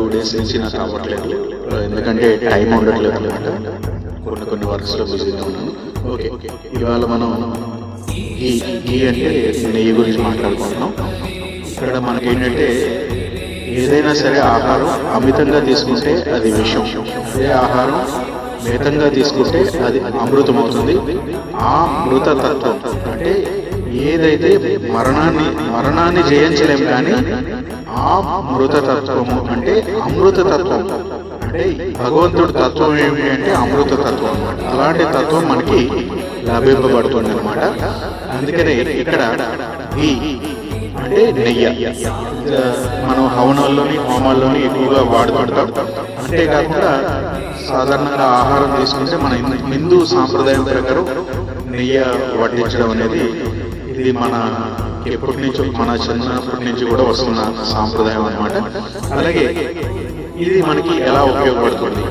2 days నుంచి నాకు అవ్వట్లేదు, ఎందుకంటే టైం ఉండట్లేదు అనమాట. కొన్ని వర్క్స్లో బిజీగా ఉన్నాను. ఓకే, ఇవాళ మనం ఘీ అంటే నెయ్యి గురించి మాట్లాడుకుంటున్నాం. ఇక్కడ మనకేంటంటే ఏదైనా సరే ఆహారం అమితంగా తీసుకుంటే అది విషం, అదే ఆహారం మితంగా తీసుకుంటే అది అమృతం అవుతుంది. ఆ మృత తత్వం అంటే ఏదైతే మరణాన్ని జయించలేం కానీ ఆ మృత తత్వము అంటే అమృత తత్వం, అంటే భగవంతుడి తత్వం ఏమి అంటే అమృత తత్వం అన్నమాట. అలాంటి తత్వం మనకి లభింపబడుతుంది అనమాట. అందుకనే ఇక్కడ ఘీ అంటే నెయ్యి మనం హవనాల్లోని హోమాల్లోని ఎక్కువగా వాడుతుంటాం. అంతేకాకుండా సాధారణంగా ఆహారం తీసుకుంటే మన హిందూ సాంప్రదాయం ప్రకారం నెయ్యి వడ్డించడం అనేది ఇది మన ఎప్పటి నుంచో మన చిన్నప్పటి నుంచి కూడా వస్తున్న సాంప్రదాయం అన్నమాట. అలాగే ఇది మనకి ఎలా ఉపయోగపడుతుంది,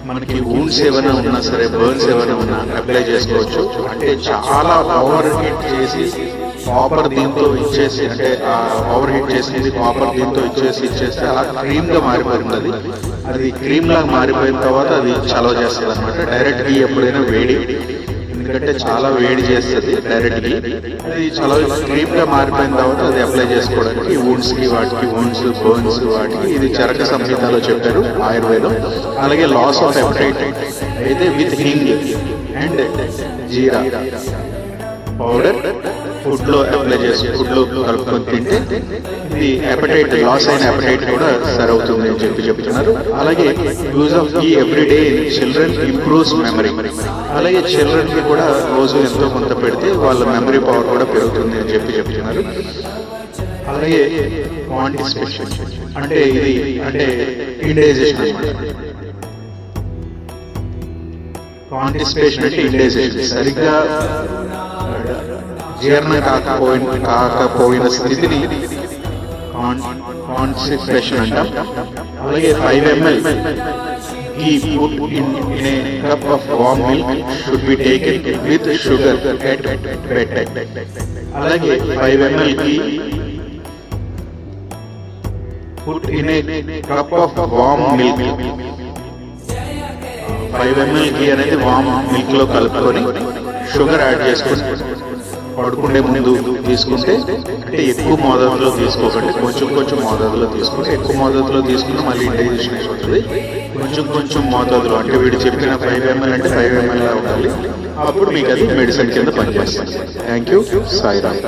మనకి వూండ్స్ ఏమైనా ఉన్నా సరే, బర్న్స్ ఏమైనా ఉన్నా అప్లై చేసుకోవచ్చు. అంటే చాలా ఓవర్ హీట్ చేసి కాపర్ దీంతో ఇచ్చేసి, అంటే ఓవర్ హీట్ చేసింది కాపర్ దీంతో ఇచ్చేస్తే అలా క్రీమ్ గా మారిపోతుంది. అది క్రీమ్ లాగా మారిపోయిన తర్వాత అది చలవ చేస్తుంది అనమాట. డైరెక్ట్ ఘీ ఎప్పుడైనా వేడి, ఎందుకంటే చాలా వేడి చేస్తుంది డైరెక్ట్ ఘీ. అది చాలా క్రీమ్ గా మారిపోయిన తర్వాత అది అప్లై చేసుకోవడానికి వూండ్స్ కి, వాటికి వూండ్స్ బర్న్స్ వాటికి ఇది చరక సంహితలో చెప్పారు ఆయుర్వేదం. అలాగే లాస్ ఆఫ్ ఎపటైట్ అయితే with hinge and jeera powder food లో అప్లై చేసి ఫుడ్ లో కలుపుకొని తింటే ఇది ఎపటైట్, లాస్ అయిన ఎపటైట్ కూడా సరి అవుతుంది అని చెప్తున్నారు. అలాగే use of ghee everyday children improves memory. అలాగే చిల్డ్రన్ కి కూడా రోజు ఎంతో కొంత పెడితే వాళ్ళ మెమరీ పవర్ కూడా పెరుగుతుంది అని చెప్తున్నారు. అలాగే కాంటిస్పేషన్ అంటే ఇది అంటే ఇండైజేషన్ అన్నమాట. కాంటిస్పేషన్ అంటే ఇండైజేషన్, సరిగ్గా జీర్ణ కాకపోయిన స్థితిని కాన్స్టిపేషన్ అంటాం. అలాగే 5 ml ghee put in a cup of warm milk should be taken with sugar at bedtime. అలాగే 5 ml ghee put in a cup of warm milk. 5 ml ghee అనేది వామ్ మిల్క్ లో కలుపుకొని షుగర్ యాడ్ చేసుకొని పడుకునే ముందు తీసుకుంటే, అంటే ఎక్కువ మోతాదులో తీసుకోకండి, కొంచెం మోతాదులో తీసుకుంటే. ఎక్కువ మోతాదులో తీసుకుంటే మళ్ళీ ఇండైజెషన్ అయిపోతుంది. కొంచెం మోతాదులో, అంటే వీడు చెప్పిన 5 ml అంటే 5 ml ఉండాలి. అప్పుడు మీకు అది మెడిసిన్ కింద పనిచేస్తుంది. Thank you. సాయిరామ్.